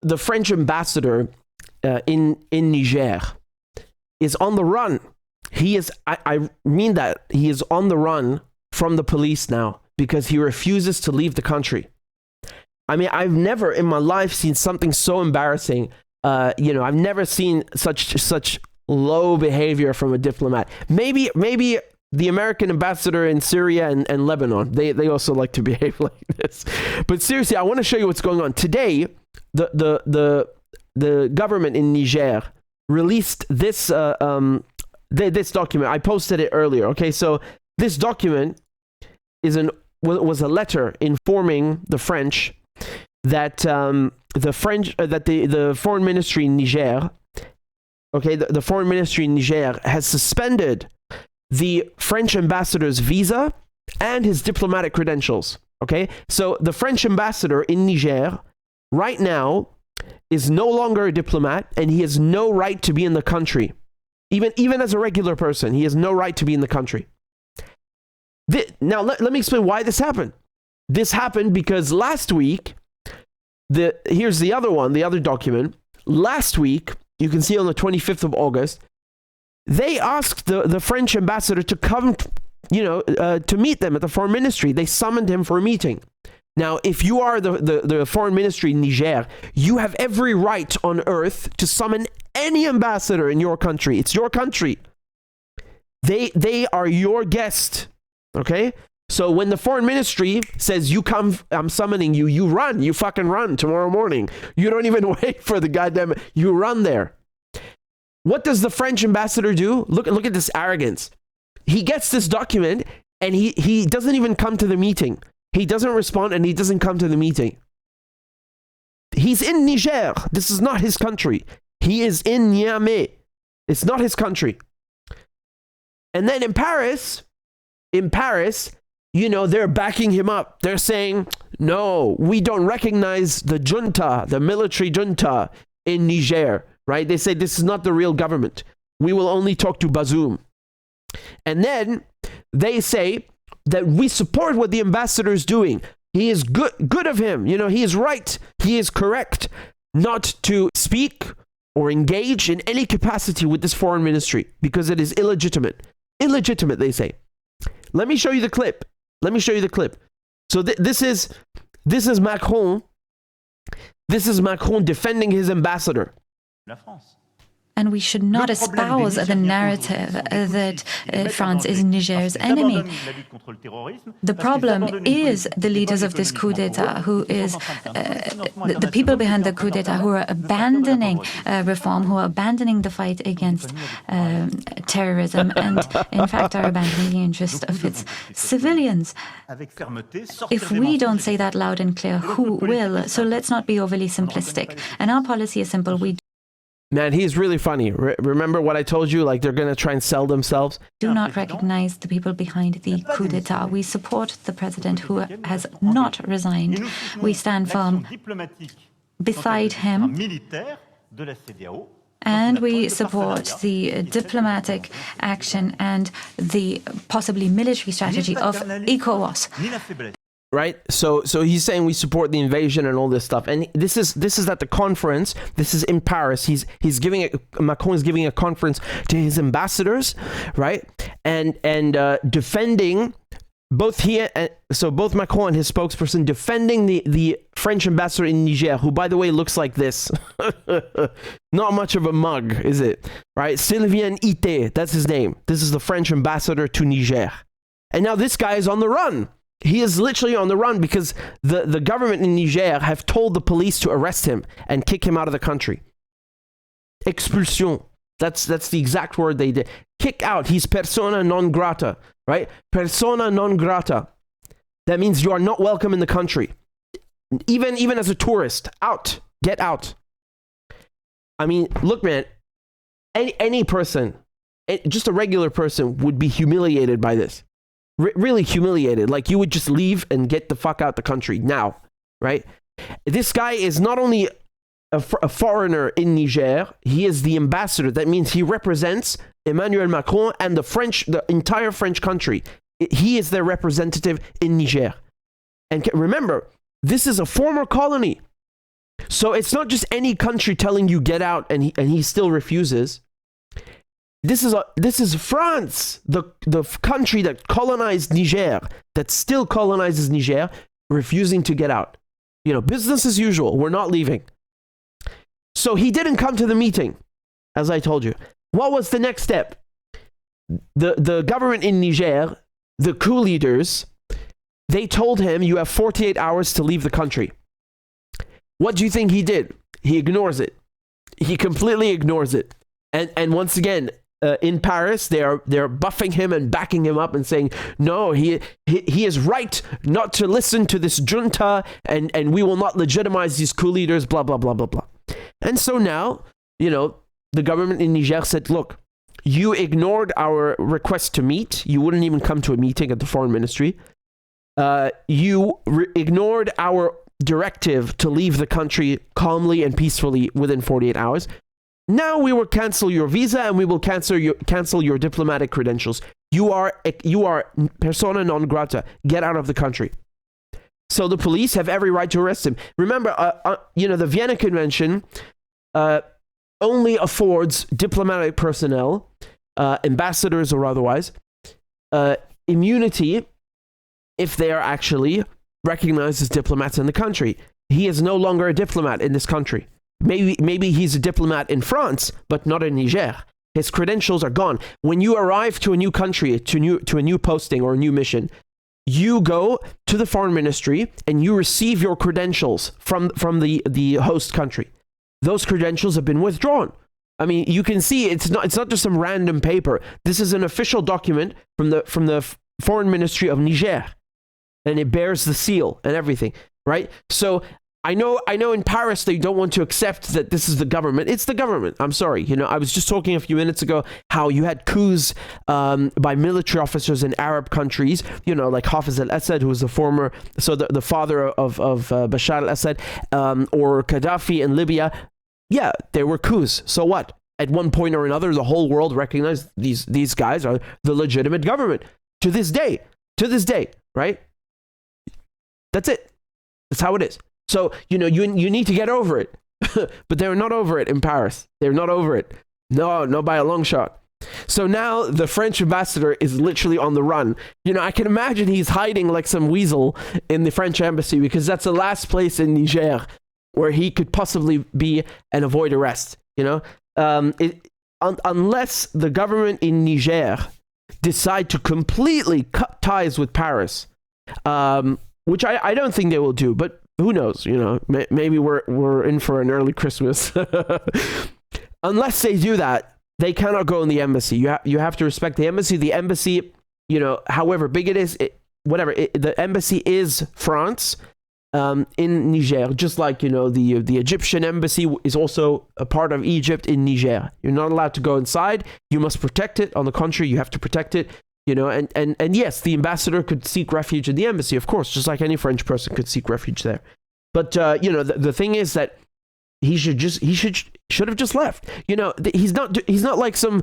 the French ambassador in Niger is on the run. He is, I mean that, he is on the run from the police now because he refuses to leave the country. I mean, I've never in my life seen something so embarrassing. I've never seen such low behavior from a diplomat. Maybe the American ambassador in Syria and Lebanon, they also like to behave like this. But seriously, I want to show you what's going on. Today, the government in Niger released this this document. I posted it earlier. Okay, so this document was a letter informing the French that the foreign ministry in Niger, okay, the foreign ministry in Niger has suspended the French ambassador's visa and his diplomatic credentials. Okay, so the French ambassador in Niger right now is no longer a diplomat, and he has no right to be in the country. Even as a regular person, he has no right to be in the country. Now, let me explain why this happened. This happened because last week, here's the other document. Last week, you can see on the 25th of August, they asked the French ambassador to come, to meet them at the foreign ministry. They summoned him for a meeting. Now, if you are the foreign ministry in Niger, you have every right on earth to summon any ambassador in your country. It's your country. They are your guest. Okay? So when the foreign ministry says, you come, I'm summoning you, you run. You fucking run tomorrow morning. You don't even wait for the goddamn, you run there. What does the French ambassador do? Look at this arrogance. He gets this document and he doesn't even come to the meeting. He doesn't respond and he doesn't come to the meeting. He's in Niger. This is not his country. He is in Niamey. It's not his country. And then in Paris, they're backing him up. They're saying, no, we don't recognize the junta, the military junta in Niger, right? They say this is not the real government. We will only talk to Bazoum. And then they say that we support what the ambassador is doing. He is good of him. He is right. He is correct not to speak or engage in any capacity with this foreign ministry because it is illegitimate. Illegitimate, they say. Let me show you the clip. So this is Macron. This is Macron defending his ambassador. La France. And we should not espouse the narrative that France is Niger's enemy. The problem is the leaders of this coup d'etat, who is the people behind the coup d'etat, who are abandoning reform, who are abandoning the fight against terrorism, and in fact are abandoning the interest of its civilians. If we don't say that loud and clear, who will? So let's not be overly simplistic. And our policy is simple. We Man, he's really funny. Remember what I told you? Like, they're going to try and sell themselves? Do not recognize the people behind the coup d'etat. We support the president who has not resigned. We stand firm beside him. And we support the diplomatic action and the possibly military strategy of ECOWAS. Right, so he's saying we support the invasion and all this stuff, and this is at the conference. This is in Paris. Macron is giving a conference to his ambassadors, right, and defending both Macron and his spokesperson defending the French ambassador in Niger, who by the way looks like this. Not much of a mug, is it? Right, Sylvain Ité, that's his name. This is the French ambassador to Niger, and now this guy is on the run. He is literally on the run because the government in Niger have told the police to arrest him and kick him out of the country. Expulsion. That's the exact word they did. Kick out. He's persona non grata, right? Persona non grata. That means you are not welcome in the country. Even as a tourist. Out. Get out. I mean, look, man. Any person, just a regular person, would be humiliated by this. Really humiliated. Like, you would just leave and get the fuck out the country now, right? This guy is not only a foreigner in Niger, he is the ambassador. That means he represents Emmanuel Macron and the entire French country. He is their representative in Niger. And remember, this is a former colony. So it's not just any country telling you get out and he still refuses. This is France, the country that colonized Niger, that still colonizes Niger, refusing to get out. You know, business as usual. We're not leaving. So he didn't come to the meeting, as I told you. What was the next step? The government in Niger, the coup leaders, they told him you have 48 hours to leave the country. What do you think he did? He ignores it. He completely ignores it. And once again, in Paris, they're buffing him and backing him up and saying, no, he is right not to listen to this junta, and we will not legitimize these coup leaders, blah, blah, blah, blah, blah. And so now, you know, the government in Niger said, look, you ignored our request to meet. You wouldn't even come to a meeting at the foreign ministry. You ignored our directive to leave the country calmly and peacefully within 48 hours. Now we will cancel your visa and we will cancel your diplomatic credentials. You are persona non grata. Get out of the country. So the police have every right to arrest him. Remember, the Vienna Convention only affords diplomatic personnel, ambassadors or otherwise, immunity if they are actually recognized as diplomats in the country. He is no longer a diplomat in this country. Maybe he's a diplomat in France, but not in Niger. His credentials are gone. When you arrive to a new country, to a new posting or a new mission, you go to the foreign ministry and you receive your credentials from the host country. Those credentials have been withdrawn. I mean, you can see it's not just some random paper. This is an official document from the foreign ministry of Niger, and it bears the seal and everything, right? So I know in Paris they don't want to accept that this is the government. It's the government. I'm sorry. You know, I was just talking a few minutes ago how you had coups by military officers in Arab countries, you know, like Hafez al-Assad, who was the father of Bashar al-Assad, or Gaddafi in Libya. Yeah, there were coups. So what? At one point or another, the whole world recognized these guys are the legitimate government. To this day, right? That's it. That's how it is. So, you know, you need to get over it. But they're not over it in Paris. They're not over it. No, by a long shot. So now the French ambassador is literally on the run. You know, I can imagine he's hiding like some weasel in the French embassy, because that's the last place in Niger where he could possibly be and avoid arrest. You know, unless the government in Niger decide to completely cut ties with Paris, which I don't think they will do, but who knows? You know, maybe we're in for an early Christmas. Unless they do that, they cannot go in the embassy. You have to respect the embassy. The embassy, you know, however big it is, the embassy is France in Niger. Just like, you know, the Egyptian embassy is also a part of Egypt in Niger. You're not allowed to go inside. You must protect it. On the contrary, you have to protect it. You know, and yes, the ambassador could seek refuge in the embassy, of course, just like any French person could seek refuge there. But you know, the thing is that he should have just left. You know, he's not like some.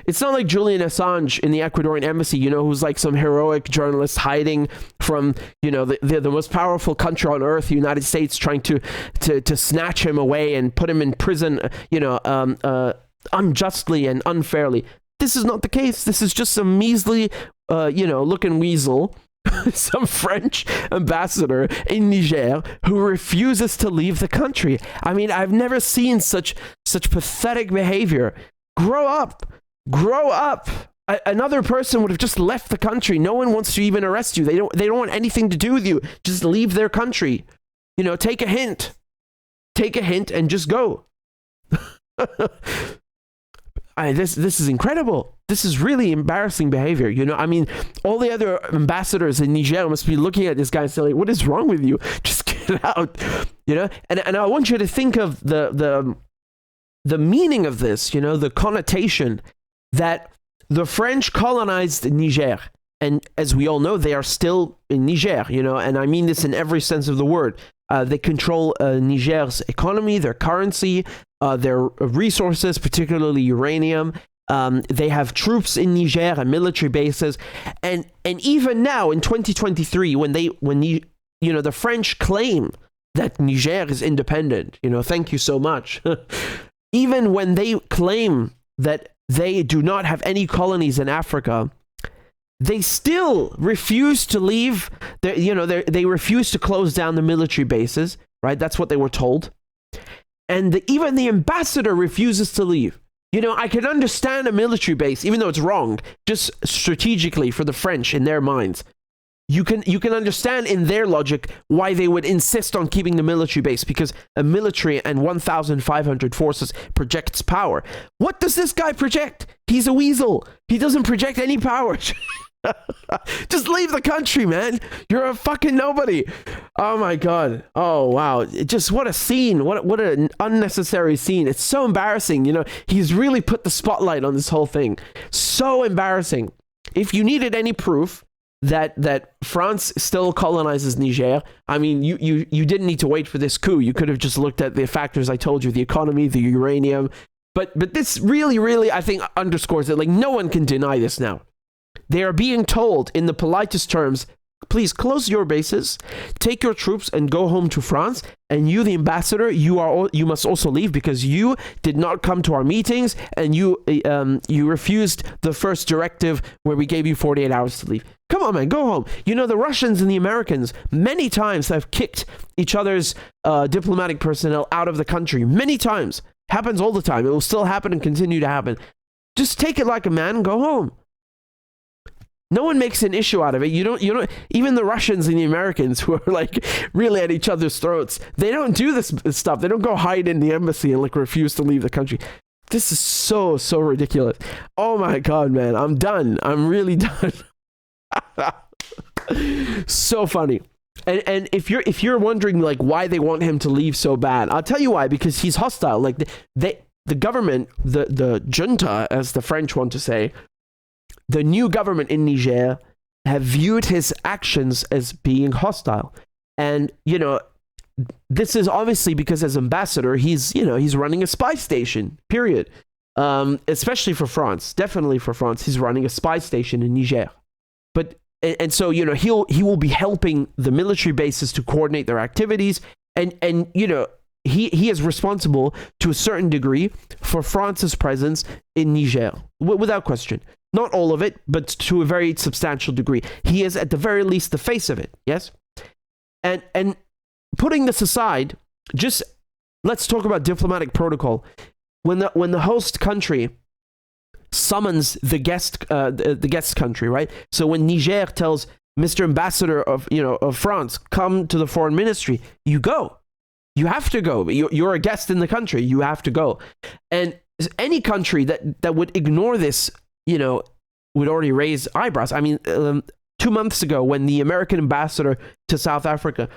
It's not like Julian Assange in the Ecuadorian embassy, you know, who's like some heroic journalist hiding from, you know, the most powerful country on earth, the United States, trying to snatch him away and put him in prison, you know, unjustly and unfairly. This is not the case. This is just some measly, looking weasel, some French ambassador in Niger who refuses to leave the country. I mean, I've never seen such pathetic behavior. Grow up. Another person would have just left the country. No one wants to even arrest you. They don't want anything to do with you. Just leave their country. You know, take a hint and just go. This is incredible. This is really embarrassing behavior. You know, I mean, all the other ambassadors in Niger must be looking at this guy and saying, "What is wrong with you? Just get out." You know, and I want you to think of the meaning of this. You know, the connotation that the French colonized Niger, and as we all know, they are still in Niger. You know, and I mean this in every sense of the word. They control Niger's economy, their currency, their resources, particularly uranium. They have troops in Niger and military bases, and even now in 2023, when the French claim that Niger is independent. Thank you so much. Even when they claim that they do not have any colonies in Africa, they still refuse to leave. They refuse to close down the military bases, right? That's what they were told. And even the ambassador refuses to leave. I can understand a military base, even though it's wrong, just strategically for the French in their minds. You can understand in their logic why they would insist on keeping the military base, because a military and 1,500 forces projects power. What does this guy project? He's a weasel. He doesn't project any power. Just leave the country, man. You're a fucking nobody. Oh my god. Oh wow. What a scene. What an unnecessary scene. It's so embarrassing. He's really put the spotlight on this whole thing. So embarrassing. If you needed any proof that France still colonizes Niger, I mean, you didn't need to wait for this coup. You could have just looked at the factors I told you, the economy, the uranium. But this really, really, I think, underscores it. Like, no one can deny this now. They are being told in the politest terms, please close your bases, take your troops and go home to France. And you, the ambassador, you must also leave because you did not come to our meetings and you refused the first directive where we gave you 48 hours to leave. Come on, man, go home. The Russians and the Americans many times have kicked each other's diplomatic personnel out of the country. Many times. Happens all the time. It will still happen and continue to happen. Just take it like a man and go home. No one makes an issue out of it. You don't. Even the Russians and the Americans, who are like really at each other's throats, they don't do this stuff. They don't go hide in the embassy and like refuse to leave the country. This is so ridiculous. Oh my god, man, I'm done. I'm really done. So funny. And if you're wondering like why they want him to leave so bad, I'll tell you why. Because he's hostile. Like the government, the junta, as the French want to say. The new government in Niger have viewed his actions as being hostile. And, this is obviously because as ambassador, he's running a spy station, period. Especially for France, definitely for France, he's running a spy station in Niger. And so, he will be helping the military bases to coordinate their activities. And he is responsible to a certain degree for France's presence in Niger, without question. Not all of it, but to a very substantial degree. He is at the very least the face of it, yes? And putting this aside, just let's talk about diplomatic protocol. When the host country summons the guest country, right? So when Niger tells Mr. Ambassador of France, come to the foreign ministry, you go. You have to go. You're a guest in the country. You have to go. And any country that would ignore this, would already raise eyebrows. I mean, 2 months ago, when the American ambassador to South Africa,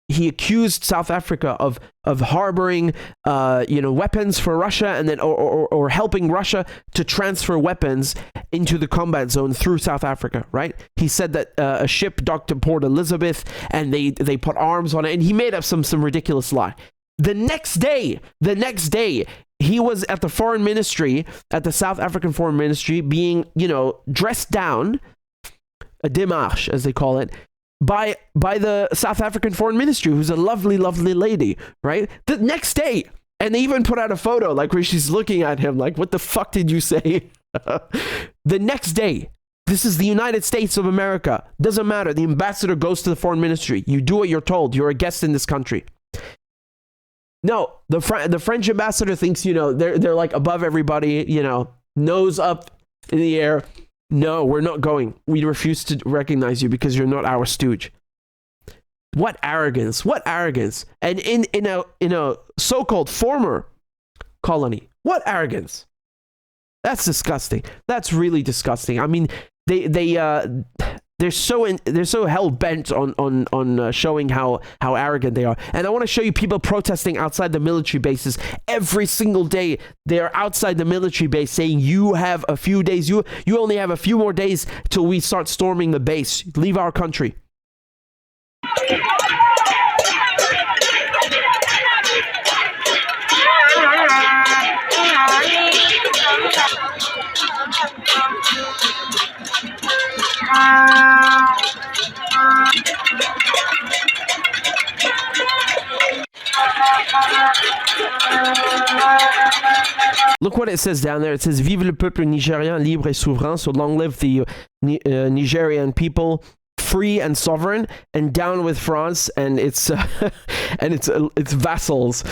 he accused South Africa of harboring, weapons for Russia, and then or helping Russia to transfer weapons into the combat zone through South Africa. Right? He said that a ship docked at Port Elizabeth, and they put arms on it, and he made up some ridiculous lie. The next day, he was at the foreign ministry, at the South African foreign ministry, being, dressed down, a démarche, as they call it, by the South African foreign ministry, who's a lovely, lovely lady, right? The next day, and they even put out a photo, like, where she's looking at him, like, what the fuck did you say? The next day, this is the United States of America. Doesn't matter. The ambassador goes to the foreign ministry. You do what you're told. You're a guest in this country. No, the French ambassador thinks, they're like above everybody, nose up in the air. No, we're not going. We refuse to recognize you because you're not our stooge. What arrogance! What arrogance! And in a so-called former colony, what arrogance! That's disgusting. That's really disgusting. I mean, they're so hell bent on showing how arrogant they are. And I want to show you people protesting outside the military bases every single day. They are outside the military base saying, "You have a few days. You only have a few more days till we start storming the base. Leave our country." Look what it says down there. It says "Vive le peuple nigérien libre et souverain." So long live the Nigerian people, free and sovereign, and down with France and its and its vassals.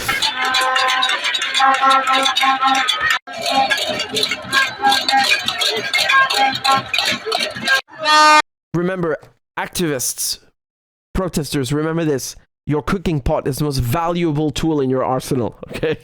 Remember, activists, protesters, remember this. Your cooking pot is the most valuable tool in your arsenal, okay?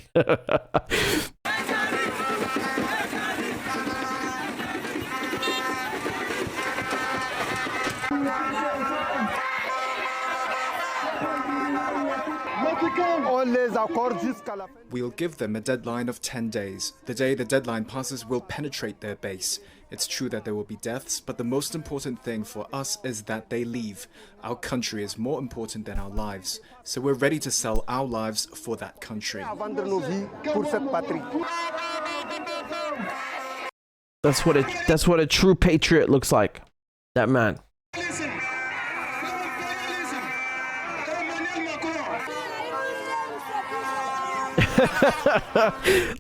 We'll give them a deadline of 10 days. The day the deadline passes, we'll penetrate their base. It's true that there will be deaths, but the most important thing for us is that they leave. Our country is more important than our lives, so we're ready to sell our lives for that country. That's what a true patriot looks like. That man.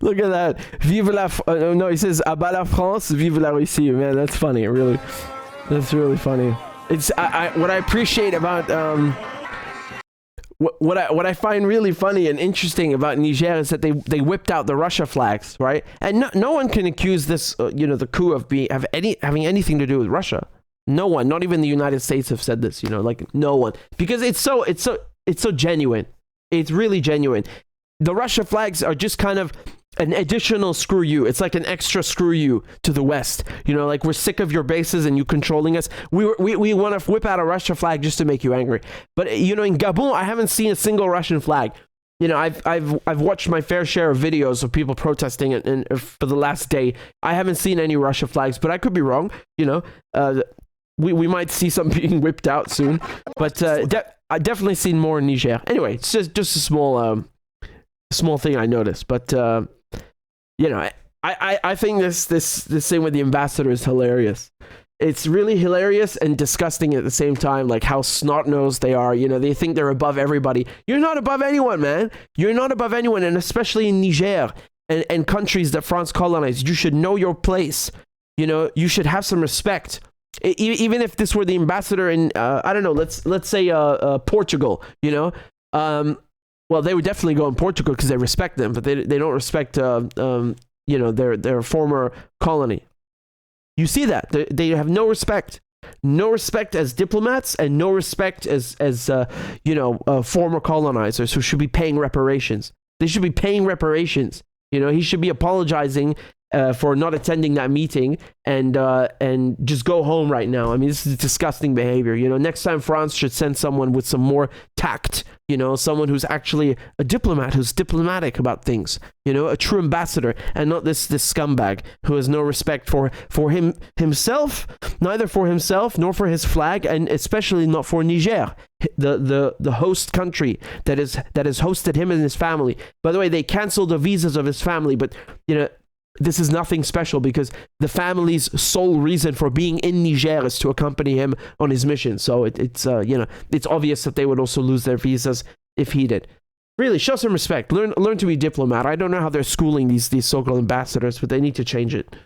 Look at that. Vive la no, he says "Abat la France, vive la Russie." Man, that's funny. Really, that's really funny. It's what I appreciate about what I find really funny and interesting about Niger is that they whipped out the Russia flags, right? And no one can accuse this the coup of having anything to do with Russia. No one, not even the United States, have said this. Like no one, because it's so genuine. It's really genuine. The Russia flags are just kind of an additional screw you. It's like an extra screw you to the West. Like we're sick of your bases and you controlling us. We want to whip out a Russia flag just to make you angry. But in Gabon, I haven't seen a single Russian flag. I've watched my fair share of videos of people protesting and for the last day. I haven't seen any Russia flags, but I could be wrong. We might see some being whipped out soon. But I definitely seen more in Niger. Anyway, it's just a small thing I noticed, but I think this thing with the ambassador is hilarious. It's really hilarious and disgusting at the same time, like how snot-nosed they are. They think they're above everybody. You're not above anyone, man. You're not above anyone, and especially in Niger and countries that France colonized. You should know your place. You should have some respect. Even if this were the ambassador in I don't know, let's say Portugal. Well, they would definitely go in Portugal because they respect them, but they don't respect their former colony. You see that they have no respect as diplomats, and no respect as former colonizers who should be paying reparations. They should be paying reparations. He should be apologizing for not attending that meeting and just go home right now. I mean, this is disgusting behavior. Next time France should send someone with some more tact. Someone who's actually a diplomat, who's diplomatic about things. A true ambassador, and not this scumbag who has no respect for himself, neither for himself nor for his flag, and especially not for Niger, the host country that has hosted him and his family. By the way, they canceled the visas of his family, but this is nothing special because the family's sole reason for being in Niger is to accompany him on his mission. So it's obvious that they would also lose their visas if he did. Really, show some respect. Learn to be diplomat. I don't know how they're schooling these so-called ambassadors, but they need to change it.